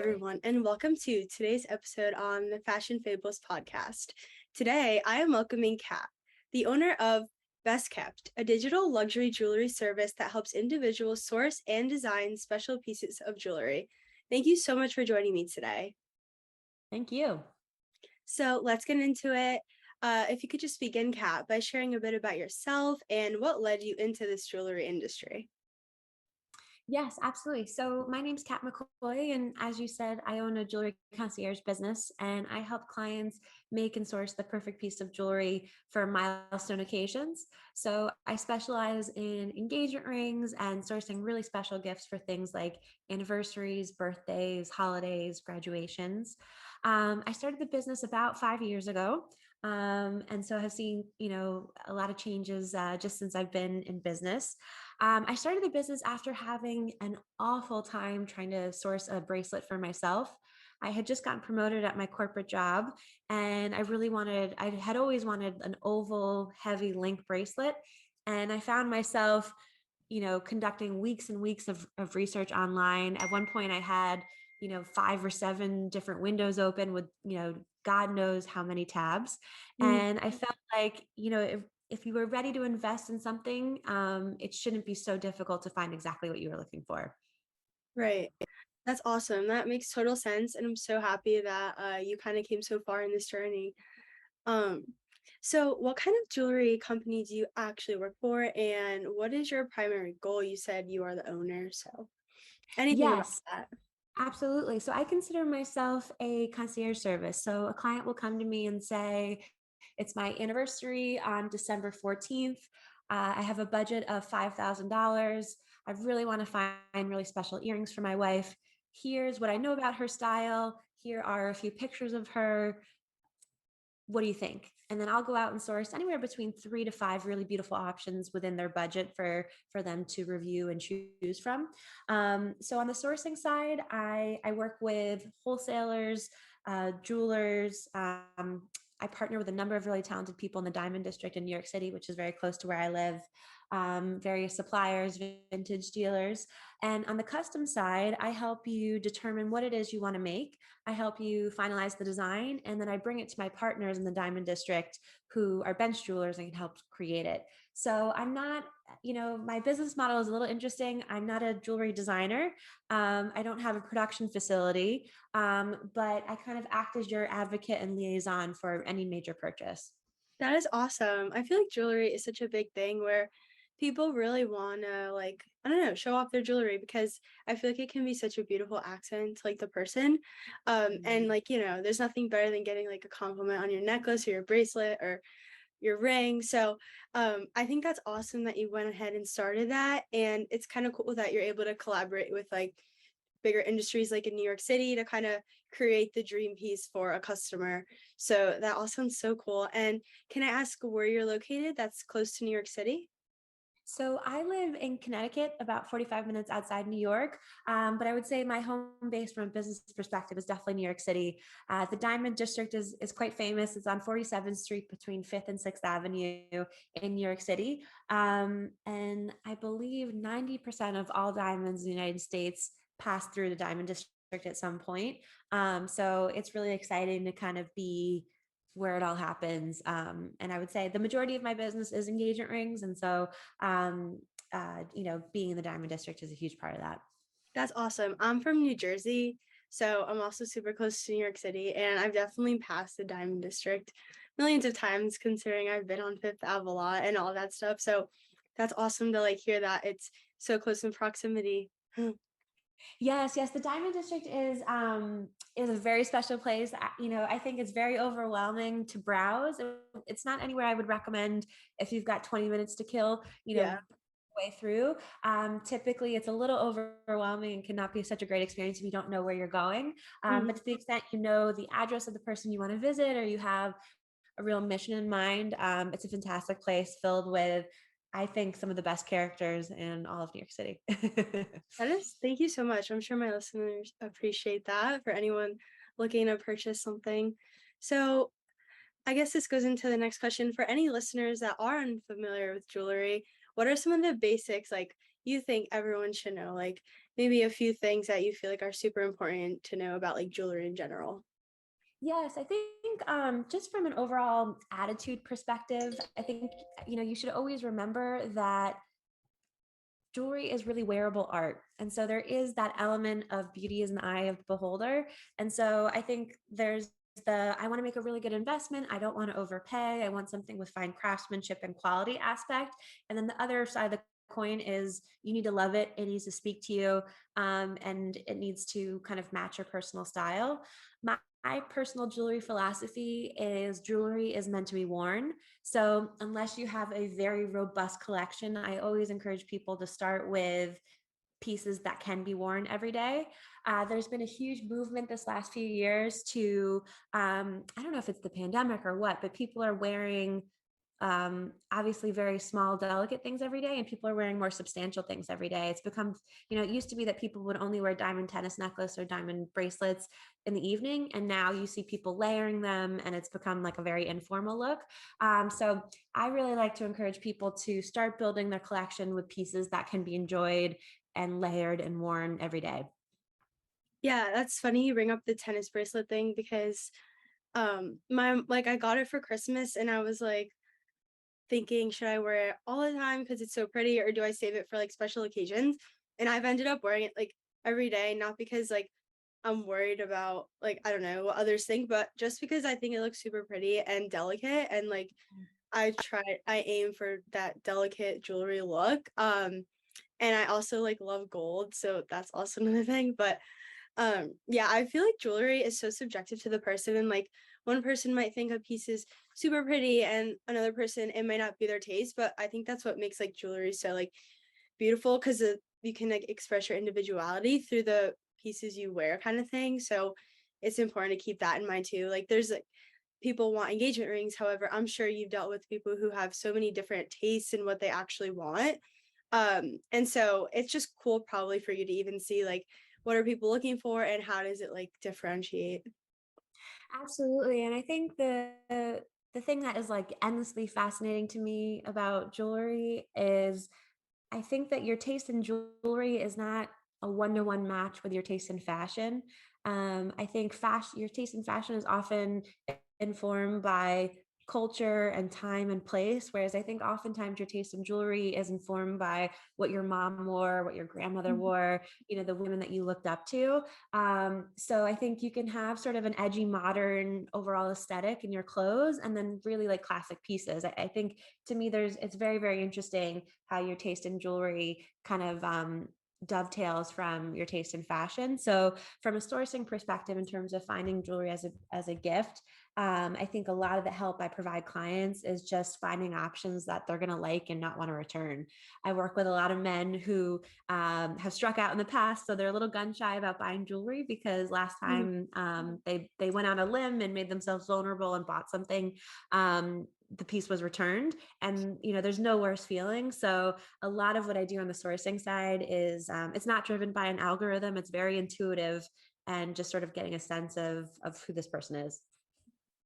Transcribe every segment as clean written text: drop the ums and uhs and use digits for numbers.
everyone, and welcome to today's episode on the Fashion Fables podcast. Today, I am welcoming Kat, the owner of Best Kept, a digital luxury jewelry service that helps individuals source and design special pieces of jewelry. Thank you so much for joining me today. Thank you. So let's get into it. If you could just begin, Kat, by sharing a bit about yourself and what led you into this jewelry industry. Yes, absolutely. So my name's Kat McCoy, and as you said, I own a jewelry concierge business, and I help clients make and source the perfect piece of jewelry for milestone occasions. So I specialize in engagement rings and sourcing really special gifts for things like anniversaries, birthdays, holidays, graduations. I started the business about 5 years ago. And so I have seen, a lot of changes just since I've been in business. I started the business after having an awful time trying to source a bracelet for myself. I had just gotten promoted at my corporate job, and I had always wanted an oval, heavy link bracelet. And I found myself, conducting weeks and weeks of research online. At one point, I had, 5 or 7 different windows open with, God knows how many tabs. And I felt like, if you were ready to invest in something, it shouldn't be so difficult to find exactly what you were looking for. Right. That's awesome. That makes total sense. And I'm so happy that you kind of came so far in this journey. Um, so what kind of jewelry company do you actually work for? And what is your primary goal? You said you are the owner, so anything about Yes, that. absolutely. So I consider myself a concierge service. So a client will come to me and say, it's my anniversary on December 14th. I have a budget of $5,000. I really want to find really special earrings for my wife. Here's what I know about her style. Here are a few pictures of her. What do you think? And then I'll go out and source anywhere between 3 to 5 really beautiful options within their budget for them to review and choose from. So on the sourcing side, I work with wholesalers, jewelers. I partner with a number of really talented people in the Diamond District in New York City, which is very close to where I live. Various suppliers, vintage dealers. And on the custom side, I help you determine what it is you want to make. I help you finalize the design, and then I bring it to my partners in the Diamond District who are bench jewelers and can help create it. So I'm not, my business model is a little interesting. I'm not a jewelry designer. I don't have a production facility, but I kind of act as your advocate and liaison for any major purchase. That is awesome. I feel like jewelry is such a big thing where people really want to, like, I don't know, show off their jewelry because I feel like it can be such a beautiful accent to like the person. And Mhm. like, there's nothing better than getting like a compliment on your necklace or your bracelet or your ring. So I think that's awesome that you went ahead and started that. And it's kind of cool that you're able to collaborate with like bigger industries like in New York City to kind of create the dream piece for a customer. So that all sounds so cool. And can I ask where you're located that's close to New York City? So I live in Connecticut, about 45 minutes outside New York. But I would say my home base from a business perspective is definitely New York City. The Diamond District is quite famous. It's on 47th Street between 5th and 6th Avenue in New York City. And I believe 90% of all diamonds in the United States pass through the Diamond District at some point. So it's really exciting to kind of be where it all happens. And I would say the majority of my business is engagement rings. And so um, being in the Diamond District is a huge part of that. That's awesome. I'm from New Jersey, so I'm also super close to New York City, and I've definitely passed the Diamond District millions of times considering I've been on Fifth Ave a lot and all that stuff. So that's awesome to like hear that it's so close in proximity. Yes, yes. The Diamond District is a very special place. I think it's very overwhelming to browse. It's not anywhere I would recommend if you've got 20 minutes to kill, Yeah. way through. Typically it's a little overwhelming and cannot be such a great experience if you don't know where you're going. Mhm. But to the extent you know the address of the person you want to visit, or you have a real mission in mind, it's a fantastic place filled with, I think, some of the best characters in all of New York City. Thank you so much. I'm sure my listeners appreciate that for anyone looking to purchase something. So, I guess this goes into the next question for any listeners that are unfamiliar with jewelry. what are some of the basics like you think everyone should know? Like maybe a few things that you feel like are super important to know about like jewelry in general. Yes, I think just from an overall attitude perspective, I think you should always remember that jewelry is really wearable art. And so there is that element of beauty is in the eye of the beholder. And so I think there's I want to make a really good investment. I don't want to overpay. I want something with fine craftsmanship and quality aspect. And then the other side of the coin is you need to love it. It needs to speak to you, and it needs to kind of match your personal style. My personal jewelry philosophy is jewelry is meant to be worn. So, unless you have a very robust collection, I always encourage people to start with pieces that can be worn every day. There's been a huge movement this last few years to, I don't know if it's the pandemic or what, but people are wearing obviously very small, delicate things every day, and people are wearing more substantial things every day. It's become, it used to be that people would only wear diamond tennis necklace or diamond bracelets in the evening, and now you see people layering them, and it's become like a very informal look. So I really like to encourage people to start building their collection with pieces that can be enjoyed and layered and worn every day. Yeah, that's funny you bring up the tennis bracelet thing because my like I got it for Christmas and I was like thinking, should I wear it all the time because it's so pretty, or do I save it for like special occasions? And I've ended up wearing it like every day, not because like I'm worried about like I don't know what others think, but just because I think it looks super pretty and delicate, and like I aim for that delicate jewelry look. And I also like love gold, so that's also another thing. But yeah, I feel like jewelry is so subjective to the person, and like one person might think a piece is super pretty and another person it might not be their taste, but I think that's what makes like jewelry so like beautiful because you can like express your individuality through the pieces you wear kind of thing. So it's important to keep that in mind too. Like there's like people want engagement rings, however I'm sure you've dealt with people who have so many different tastes in what they actually want. And so it's just cool probably for you to even see like what are people looking for and how does it like differentiate. Absolutely. And I think the thing that is like endlessly fascinating to me about jewelry is I think that your taste in jewelry is not a one-to-one match with your taste in fashion. I think your taste in fashion is often informed by culture and time and place, whereas I think oftentimes your taste in jewelry is informed by what your mom wore, what your grandmother Mhm. wore, the women that you looked up to. So I think you can have sort of an edgy, modern overall aesthetic in your clothes, and then really like classic pieces. I think to me, it's very, very interesting how your taste in jewelry kind of dovetails from your taste in fashion. So from a sourcing perspective, in terms of finding jewelry as a gift, I think a lot of the help I provide clients is just finding options that they're going to like and not want to return. I work with a lot of men who have struck out in the past, so they're a little gun shy about buying jewelry because last Mhm. time they went on a limb and made themselves vulnerable and bought something. The piece was returned, and there's no worse feeling. So a lot of what I do on the sourcing side is it's not driven by an algorithm. It's very intuitive and just sort of getting a sense of who this person is.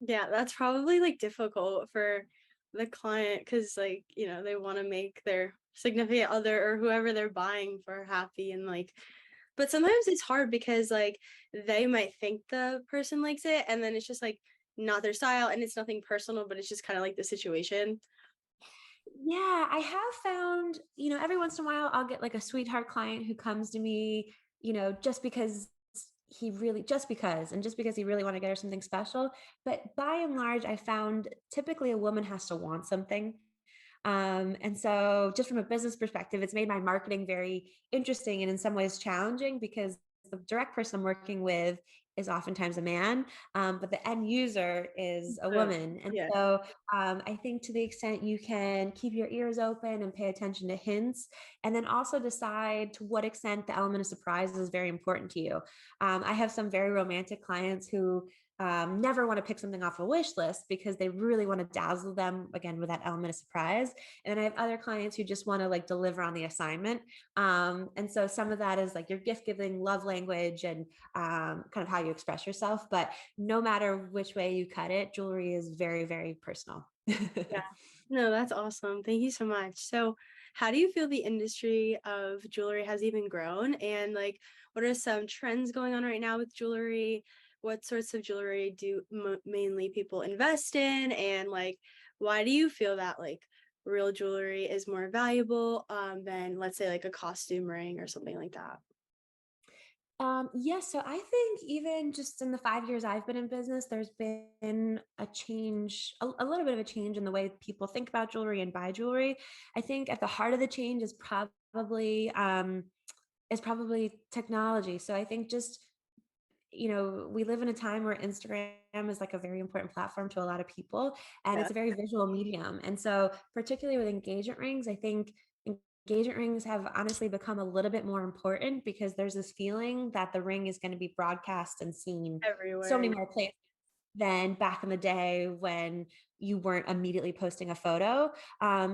Yeah, that's probably like difficult for the client because like, they want to make their significant other or whoever they're buying for happy and like, but sometimes it's hard because like they might think the person likes it and then it's just like not their style and it's nothing personal, but it's just kind of like the situation. Yeah, I have found, every once in a while I'll get like a sweetheart client who comes to me, just because and just because he really want to get her something special. But by and large, I found typically a woman has to want something. And so just from a business perspective, it's made my marketing very interesting and in some ways challenging because the direct person I'm working with is oftentimes a man, but the end user is a Oh, woman. And yeah. so I think to the extent you can keep your ears open and pay attention to hints, and then also decide to what extent the element of surprise is very important to you. I have some very romantic clients who never want to pick something off a wish list because they really want to dazzle them again with that element of surprise. And I have other clients who just want to like deliver on the assignment. And so some of that is like your gift giving, love language, and kind of how you express yourself. But no matter which way you cut it, jewelry is very, very personal. Yeah. No, that's awesome. Thank you so much. So how do you feel the industry of jewelry has even grown? And like, what are some trends going on right now with jewelry? What sorts of jewelry do mainly people invest in? And like, why do you feel that like real jewelry is more valuable than, let's say, like a costume ring or something like that? Yes, so I think even just in the 5 years I've been in business, there's been a change, a little bit of a change in the way people think about jewelry and buy jewelry. I think at the heart of the change is probably technology. So I think just we live in a time where Instagram is like a very important platform to a lot of people, and Yeah, it's a very visual medium. And so, particularly with engagement rings, I think engagement rings have honestly become a little bit more important because there's this feeling that the ring is going to be broadcast and seen so everywhere. many more places than back in the day when you weren't immediately posting a photo.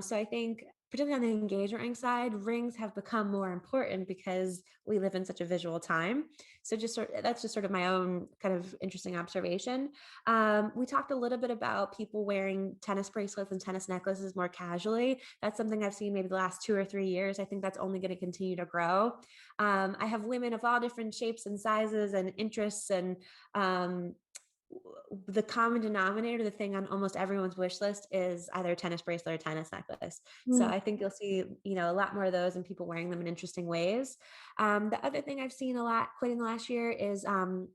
So I think, particularly on the engagement ring side, rings have become more important because we live in such a visual time. So that's just sort of my own kind of interesting observation. We talked a little bit about people wearing tennis bracelets and tennis necklaces more casually. That's something I've seen maybe the last 2 or 3 years. I think that's only going to continue to grow. I have women of all different shapes and sizes and interests, and um, the common denominator, the thing on almost everyone's wish list is either a tennis bracelet or tennis necklace. So Mm, I think you'll see, a lot more of those and people wearing them in interesting ways. The other thing I've seen a lot quite in the last year is some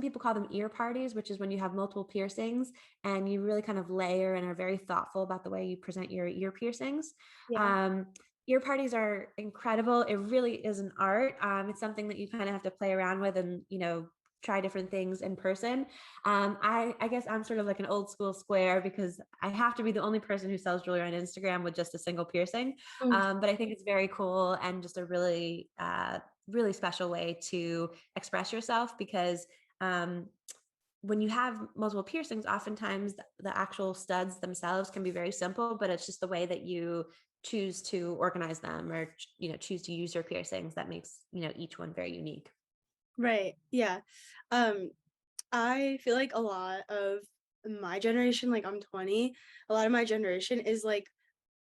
people call them ear parties, which is when you have multiple piercings and you really kind of layer and are very thoughtful about the way you present your ear piercings. yeah. Um, Ear parties are incredible. It really is an art. It's something that you kind of have to play around with and, try different things in person. I guess I'm sort of like an old school square because I have to be the only person who sells jewelry on Instagram with just a single piercing. Mm, But I think it's very cool and just a really special way to express yourself because um, when you have multiple piercings, oftentimes the actual studs themselves can be very simple, but it's just the way that you choose to organize them or choose to use your piercings that makes each one very unique. right. Yeah. Um, I feel like a lot of my generation, like I'm 20, a lot of my generation is like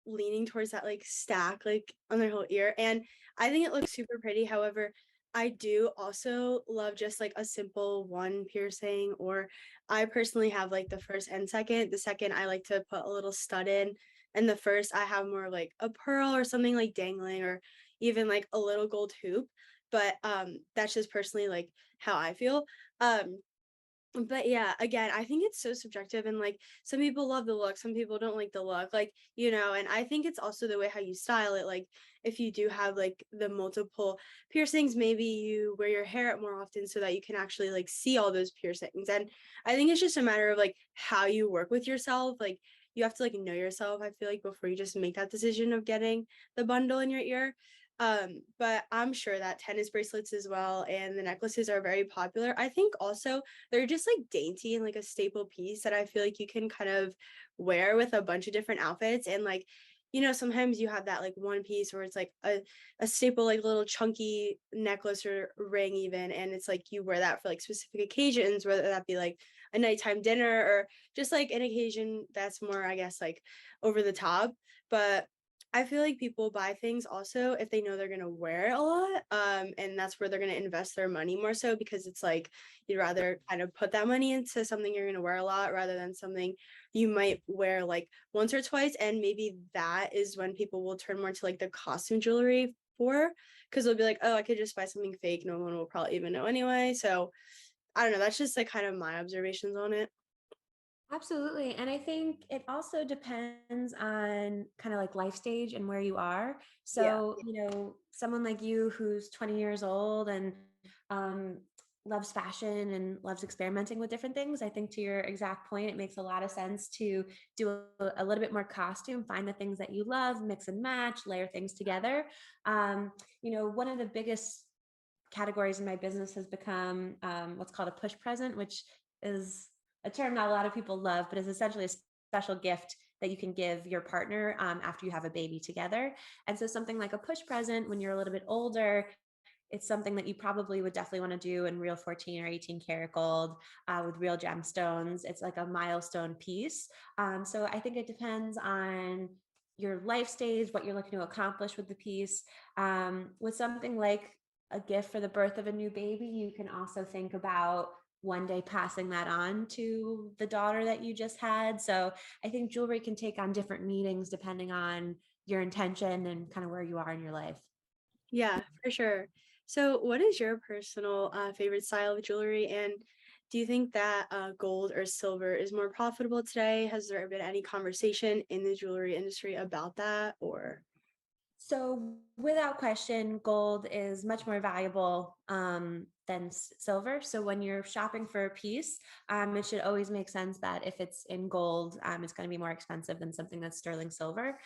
leaning towards that like stack like on their whole ear. And I think it looks super pretty. However, I do also love just like a simple one piercing, or I personally have like the first and second. The second I like to put a little stud in, and the first I have more like a pearl or something like dangling, or even like a little gold hoop. But that's just personally like how I feel. Um but yeah, again, I think it's so subjective, and like some people love the look, some people don't like the look, like, and I think it's also the way how you style it. Like if you do have like the multiple piercings, maybe you wear your hair up more often so that you can actually like see all those piercings. And I think it's just a matter of like how you work with yourself. Like you have to like know yourself, I feel like, before you just make that decision of getting the bundle in your ear. But I'm sure that tennis bracelets as well and the necklaces are very popular. I think also they're just like dainty and like a staple piece that I feel like you can kind of wear with a bunch of different outfits. And like, sometimes you have that like one piece where it's like a staple, like little chunky necklace or ring, even. And it's like you wear that for like specific occasions, whether that be like a nighttime dinner or just like an occasion that's more, I guess, like over the top. But I feel like people buy things also if they know they're gonna wear it a lot, and that's where they're gonna invest their money more so, because it's like you'd rather kind of put that money into something you're gonna wear a lot rather than something you might wear like once or twice. And maybe that is when people will turn more to like the costume jewelry for, because they'll be like, oh, I could just buy something fake. No one will probably even know anyway. So I don't know. That's just like kind of my observations on it. Absolutely. And I think it also depends on kind of like life stage and where you are. Yeah. So, someone like you who's 20 years old and um, loves fashion and loves experimenting with different things, I think to your exact point, it makes a lot of sense to do a little bit more costume, find the things that you love, mix and match, layer things together. One of the biggest categories in my business has become what's called a push present, which is a term not a lot of people love, but is essentially a special gift that you can give your partner after you have a baby together. And so something like a push present when you're a little bit older, it's something that you probably would definitely want to do in real 14 or 18 karat gold with real gemstones. It's like a milestone piece. So I think it depends on your life stage, what you're looking to accomplish with the piece. With something like a gift for the birth of a new baby, you can also think about one day passing that on to the daughter that you just had. So I think jewelry can take on different meanings depending on your intention and kind of where you are in your life. Yeah, for sure. So, what is your personal favorite style of jewelry? And do you think that gold or silver is more profitable today? Has there been any conversation in the jewelry industry about that? Or, So, without question, gold is much more valuable than silver. So, when you're shopping for a piece, it should always make sense that if it's in gold, it's going to be more expensive than something that's sterling silver.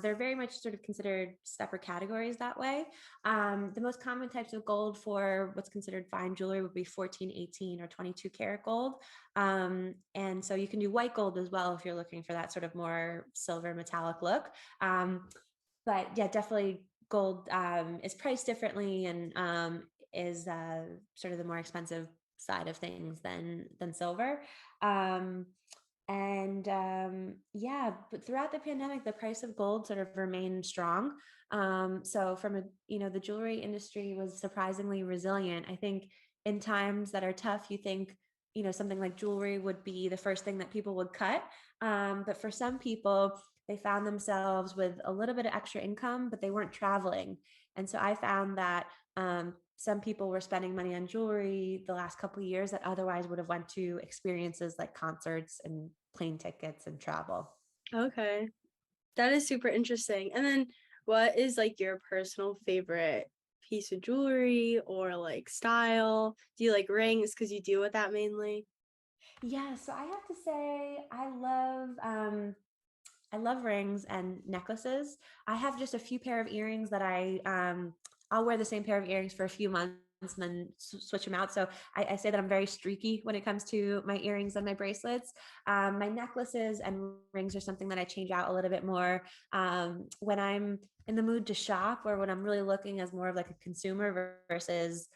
They're very much sort of considered separate categories that way. The most common types of gold for what's considered fine jewelry would be 14, 18, or 22 karat gold. And so, you can do white gold as well if you're looking for that sort of more silver metallic look. But yeah, definitely gold is priced differently and is sort of the more expensive side of things than silver. Um, and yeah, but throughout the pandemic, the price of gold sort of remained strong. So from a the jewelry industry was surprisingly resilient. I think in times that are tough, you think something like jewelry would be the first thing that people would cut. But for some people, they found themselves with a little bit of extra income, but they weren't traveling. And so I found that some people were spending money on jewelry the last couple of years that otherwise would have went to experiences like concerts and plane tickets and travel. okay, that is super interesting. And then, what is like your personal favorite piece of jewelry or like style? Do you like rings because you deal with that mainly? Yeah, so I have to say I love rings and necklaces. I have just a few pair of earrings that I'll wear the same pair of earrings for a few months and then switch them out. So I say that I'm very streaky when it comes to my earrings and my bracelets. My necklaces and rings are something that I change out a little bit more when I'm in the mood to shop or when I'm really looking as more of like a consumer versus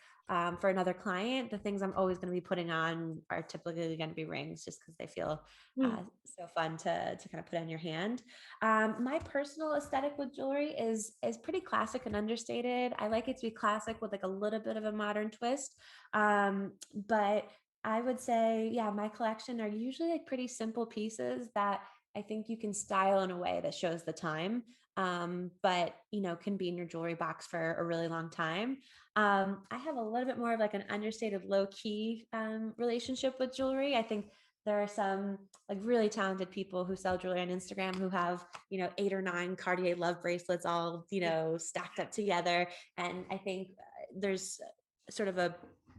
for another client. The things I'm always going to be putting on are typically going to be rings just because they feel so fun to kind of put on your hand. My personal aesthetic with jewelry is pretty classic and understated. I like it to be classic with like a little bit of a modern twist. But I would say, yeah, my collection are usually like pretty simple pieces that I think you can style in a way that shows the time. But can be in your jewelry box for a really long time. I have a little bit more of like an understated low key relationship with jewelry. I think there are some like really talented people who sell jewelry on Instagram who have, 8 or 9 Cartier love bracelets all, stacked up together. And I think there's sort of a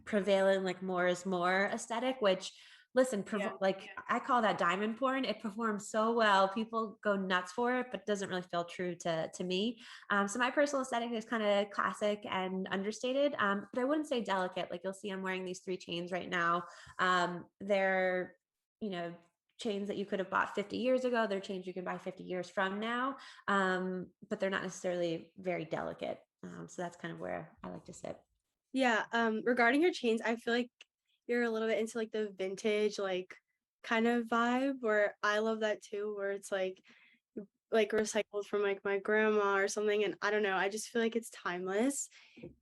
prevailing like more is more aesthetic, which listen, like I call that diamond porn. It performs so well. People go nuts for it, but doesn't really feel true to me. So my personal aesthetic is kind of classic and understated, but I wouldn't say delicate. Like you'll see, I'm wearing these 3 chains right now. They're you know, chains that you could have bought 50 years ago. They're chains you can buy 50 years from now, but they're not necessarily very delicate. So that's kind of where I like to sit. Yeah, regarding your chains, I feel like you're a little bit into like the vintage, like kind of vibe where I love that too, where it's like recycled from like my grandma or something. And I don't know, I just feel like it's timeless.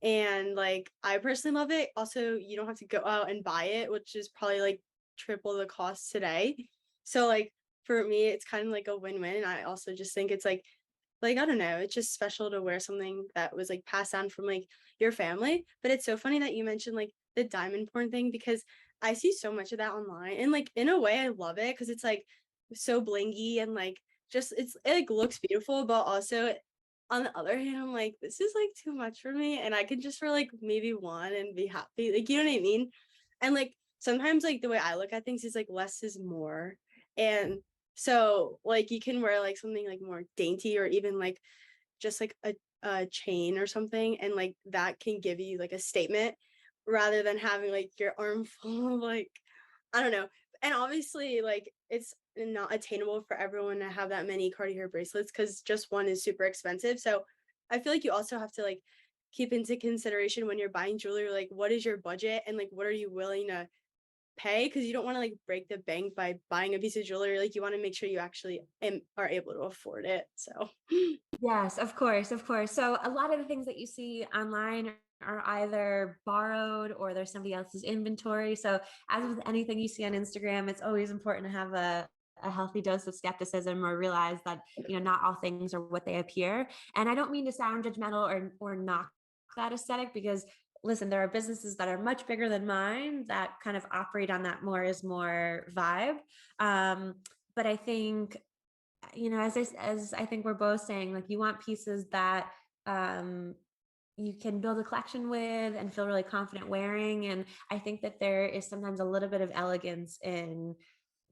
And like I personally love it. Also, you don't have to go out and buy it, which is probably like triple the cost today. So like for me, it's kind of like a win-win. And I also just think it's like, I don't know, it's just special to wear something that was, like, passed down from, like, your family, but it's so funny that you mentioned, like, the diamond porn thing because I see so much of that online, and, like, in a way, I love it because it's, like, so blingy and, like, just it, like, looks beautiful, but also, on the other hand, I'm like, "This is, like, too much for me," and I could just for, like, maybe 1 and be happy, like, you know what I mean? And, like, sometimes, like, the way I look at things is, like, less is more, and so, like, you can wear, like, something, like, more dainty or even, like, just, like, a chain or something, and, like, that can give you, like, a statement rather than having, like, your arm full of, like I don't know. And obviously, like, it's not attainable for everyone to have that many Cartier bracelets because just one is super expensive, so I feel like you also have to, like, keep into consideration when you're buying jewelry, like, what is your budget and, like, what are you willing to pay because you don't want to like break the bank by buying a piece of jewelry. Like you want to make sure you actually are able to afford it. So Yes, of course, of course. So a lot of the things that you see online are either borrowed or there's somebody else's inventory. So as with anything you see on Instagram, it's always important to have a healthy dose of skepticism or realize that, not all things are what they appear. And I don't mean to sound judgmental or knock that aesthetic, because listen, there are businesses that are much bigger than mine that kind of operate on that more is more vibe. Um, but I think, as I think we're both saying, like, you want pieces that um, you can build a collection with and feel really confident wearing. And I think that there is sometimes a little bit of elegance in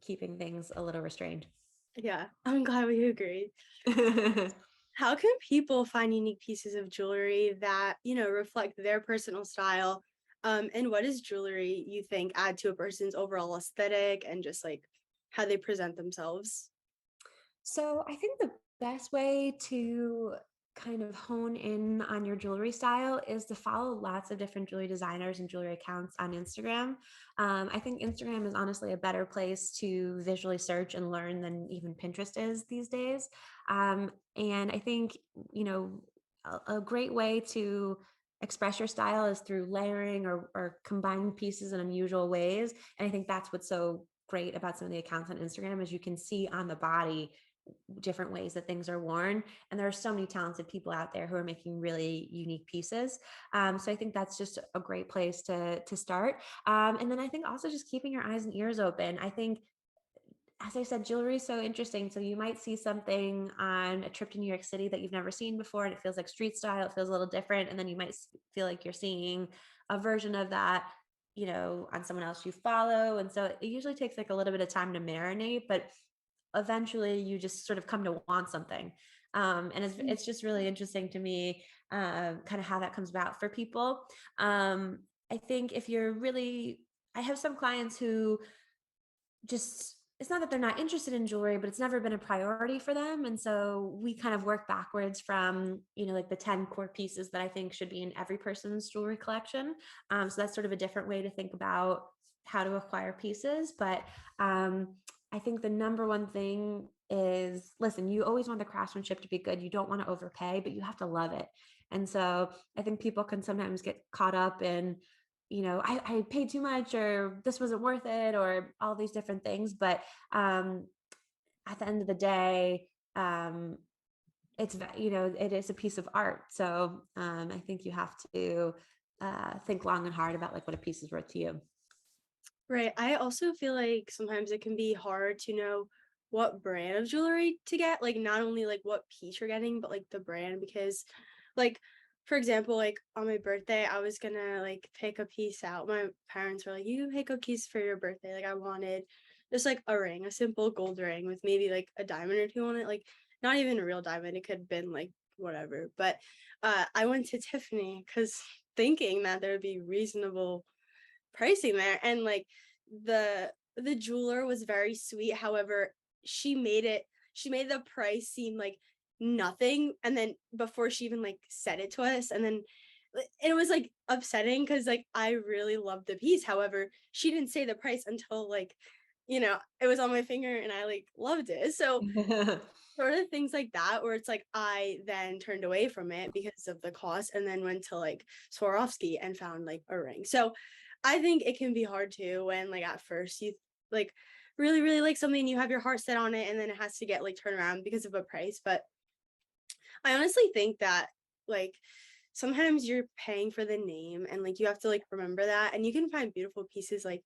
keeping things a little restrained. yeah, I'm glad we agree. How can people find unique pieces of jewelry that, reflect their personal style? And what does jewelry you think add to a person's overall aesthetic and just like how they present themselves? So I think the best way to kind of hone in on your jewelry style is to follow lots of different jewelry designers and jewelry accounts on Instagram. I think Instagram is honestly a better place to visually search and learn than even Pinterest is these days. And I think, a great way to express your style is through layering or combining pieces in unusual ways. And I think that's what's so great about some of the accounts on Instagram is you can see on the body different ways that things are worn, and there are so many talented people out there who are making really unique pieces. So I think that's just a great place to start. And then I think also just keeping your eyes and ears open. I think, as I said, jewelry is so interesting. So you might see something on a trip to New York City that you've never seen before, and it feels like street style. It feels a little different, and then you might feel like you're seeing a version of that, on someone else you follow. And so it usually takes like a little bit of time to marinate, but eventually you just sort of come to want something. And it's just really interesting to me, kind of how that comes about for people. I think if you're really, I have some clients who just, it's not that they're not interested in jewelry, but it's never been a priority for them. And so we kind of work backwards from, like the 10 core pieces that I think should be in every person's jewelry collection. So that's sort of a different way to think about how to acquire pieces. But I think the number one thing is, listen, you always want the craftsmanship to be good. You don't want to overpay, but you have to love it. And so I think people can sometimes get caught up in, I paid too much, or this wasn't worth it, or all these different things. But at the end of the day, it is a piece of art. So I think you have to think long and hard about like what a piece is worth to you. Right. I also feel like sometimes it can be hard to know what brand of jewelry to get, like not only like what piece you're getting, but like the brand because like for example, like on my birthday, I was gonna like pick a piece out. My parents were like, "You pick a piece for your birthday." Like I wanted just like a ring, a simple gold ring with maybe like a diamond or two on it, like not even a real diamond. It could have been like whatever. But I went to Tiffany because thinking that there would be reasonable pricing there and like the jeweler was very sweet. However, she made the price seem like nothing and then before she even like said it to us and then it was like upsetting because like I really loved the piece. However, she didn't say the price until like it was on my finger and I like loved it. So sort of things like that where it's like I then turned away from it because of the cost and then went to like Swarovski and found like a ring. So I think it can be hard too when like at first you like really really like something, you have your heart set on it and then it has to get like turned around because of a price. But I honestly think that like sometimes you're paying for the name and like you have to like remember that and you can find beautiful pieces like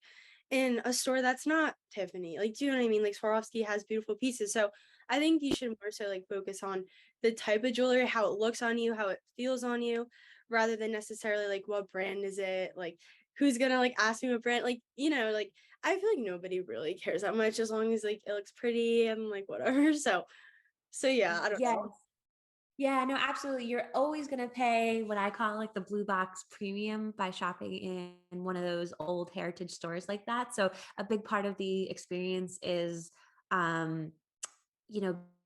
in a store that's not Tiffany. Like, do you know what I mean? Like Swarovski has beautiful pieces. So I think you should more so like focus on the type of jewelry, how it looks on you, how it feels on you, rather than necessarily like what brand is it, like who's gonna like ask me what brand, like, like I feel like nobody really cares that much as long as like it looks pretty and like whatever. So yeah, I don't Yes. know. Yeah, no, absolutely. You're always going to pay what I call like the blue box premium by shopping in one of those old heritage stores like that. So a big part of the experience is, um,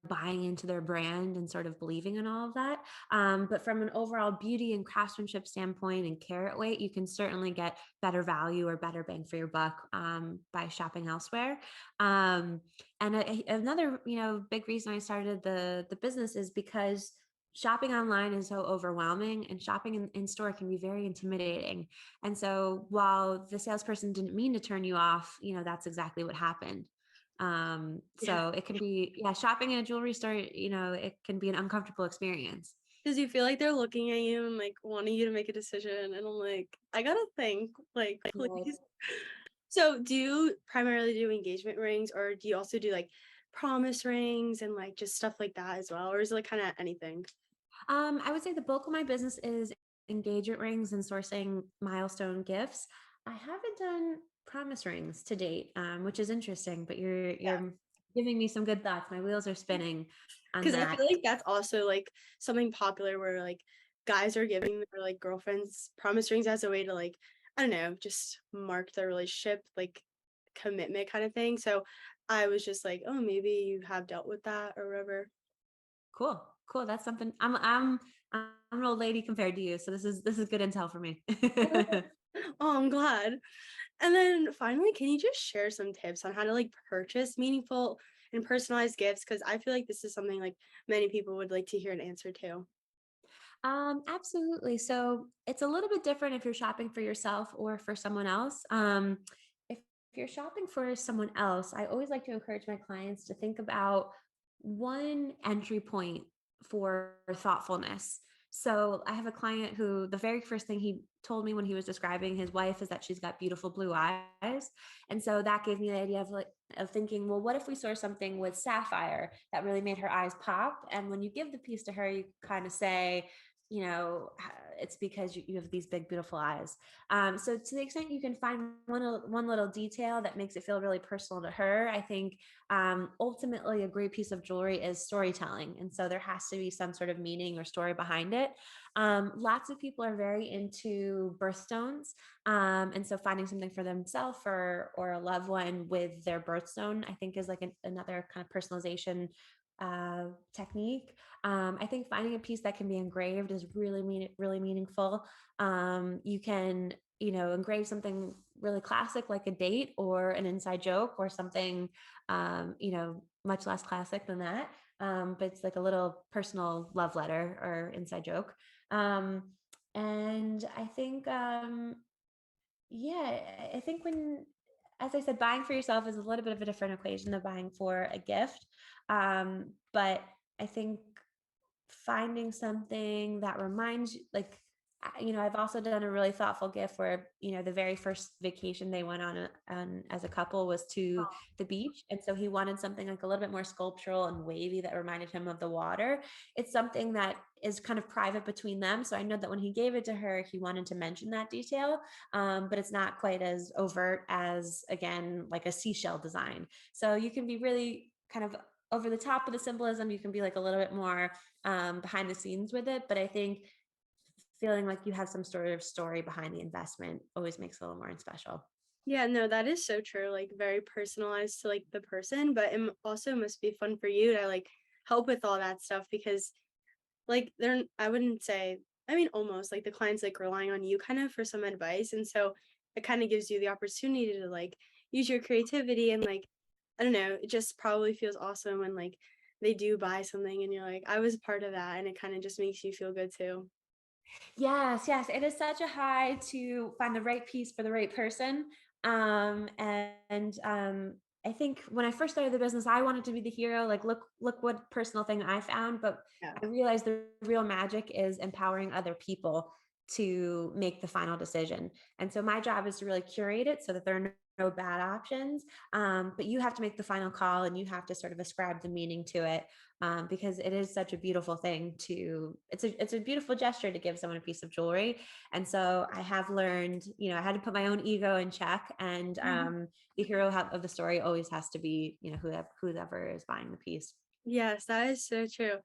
buying into their brand and sort of believing in all of that. But from an overall beauty and craftsmanship standpoint and carat weight, you can certainly get better value or better bang for your buck by shopping elsewhere. Um, and another, big reason I started the business is because shopping online is so overwhelming and shopping in store can be very intimidating. And so while the salesperson didn't mean to turn you off, that's exactly what happened. Yeah. So it can be, yeah, shopping in a jewelry store, it can be an uncomfortable experience. Because you feel like they're looking at you and, like, wanting you to make a decision, and I'm like, "I gotta think, like, Right. please." So, do you primarily do engagement rings, or do you also do, like, promise rings and, like, just stuff like that as well, or is it, like, kinda anything? I would say the bulk of my business is engagement rings and sourcing milestone gifts. I haven't done promise rings to date, which is interesting, but you're giving me some good thoughts. My wheels are spinning on Because I that. feel like that's also, like, something popular where, like, guys are giving their, like, girlfriends promise rings as a way to, like, I don't know, just mark their relationship, like, commitment kinda thing, so I was just like, "Oh, maybe you have dealt with that or whatever." Cool, cool. That's something. I'm an old lady compared to you, so this is good intel for me. Oh, I'm glad. And then finally, can you just share some tips on how to like purchase meaningful and personalized gifts? Because I feel like this is something like many people would like to hear an answer to. Absolutely. So it's a little bit different if you're shopping for yourself or for someone else. If you're shopping for someone else, I always like to encourage my clients to think about one entry point for thoughtfulness. So I have a client who the very first thing he told me when he was describing his wife is that she's got beautiful blue eyes. And so that gave me the idea of thinking, well, what if we saw something with sapphire that really made her eyes pop? And when you give the piece to her, you kind of say, it's because you have these big, beautiful eyes. So to the extent you can find one little detail that makes it feel really personal to her, I think ultimately a great piece of jewelry is storytelling. And so there has to be some sort of meaning or story behind it. Lots of people are very into birthstones. And so finding something for themselves or a loved one with their birthstone, I think is like another kind of personalization technique. I think finding a piece that can be engraved is really meaningful. You can, engrave something really classic like a date or an inside joke or something, much less classic than that. But it's like a little personal love letter or inside joke. And I think, yeah, I think as I said, buying for yourself is a little bit of a different equation than buying for a gift. But I think finding something that reminds you, like, I've also done a really thoughtful gift where, the very first vacation they went on as a couple was to the beach. And so he wanted something like a little bit more sculptural and wavy that reminded him of the water. It's something that is kind of private between them. So I know that when he gave it to her, he wanted to mention that detail. But it's not quite as overt as, again, like a seashell design. So you can be really kind of over the top of the symbolism. You can be like a little bit more behind the scenes with it. But I think feeling like you have some sort of story behind the investment always makes it a little more special. Yeah, no, that is so true. Like very personalized to like the person, but also must be fun for you to like help with all that stuff because like I wouldn't say, I mean almost like the client's like relying on you kind of for some advice. And so it kind of gives you the opportunity to like use your creativity and like I don't know, it just probably feels awesome when like they do buy something and you're like, I was part of that and it kind of just makes you feel good too. Yes, yes. It is such a high to find the right piece for the right person. And I think when I first started the business, I wanted to be the hero. Like, look what personal thing I found. But Yeah. I realized the real magic is empowering other people to make the final decision. And so my job is to really curate it so that there are no bad options. But you have to make the final call and you have to sort of ascribe the meaning to it, because it is such a beautiful thing it's a beautiful gesture to give someone a piece of jewelry. And so I have learned, I had to put my own ego in check, and the hero of the story always has to be, whoever is buying the piece. Yes, that is so true.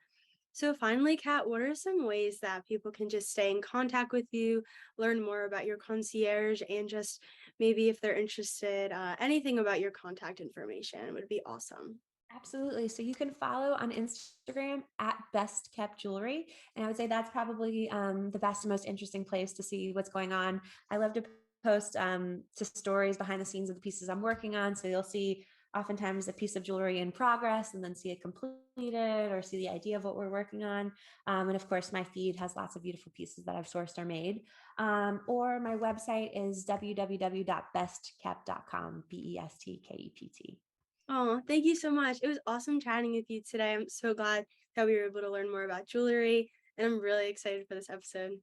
So finally, Kat, what are some ways that people can just stay in contact with you, learn more about your concierge, and just maybe if they're interested, anything about your contact information would be awesome. Absolutely. So you can follow on Instagram at Best Kept Jewelry. And I would say that's probably the best and most interesting place to see what's going on. I love to post to stories behind the scenes of the pieces I'm working on. So you'll see oftentimes a piece of jewelry in progress and then see it completed or see the idea of what we're working on. And of course, my feed has lots of beautiful pieces that I've sourced or made. Or my website is www.bestkept.com, BESTKEPT. Oh, thank you so much. It was awesome chatting with you today. I'm so glad that we were able to learn more about jewelry, and I'm really excited for this episode.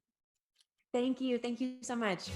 Thank you. Thank you so much.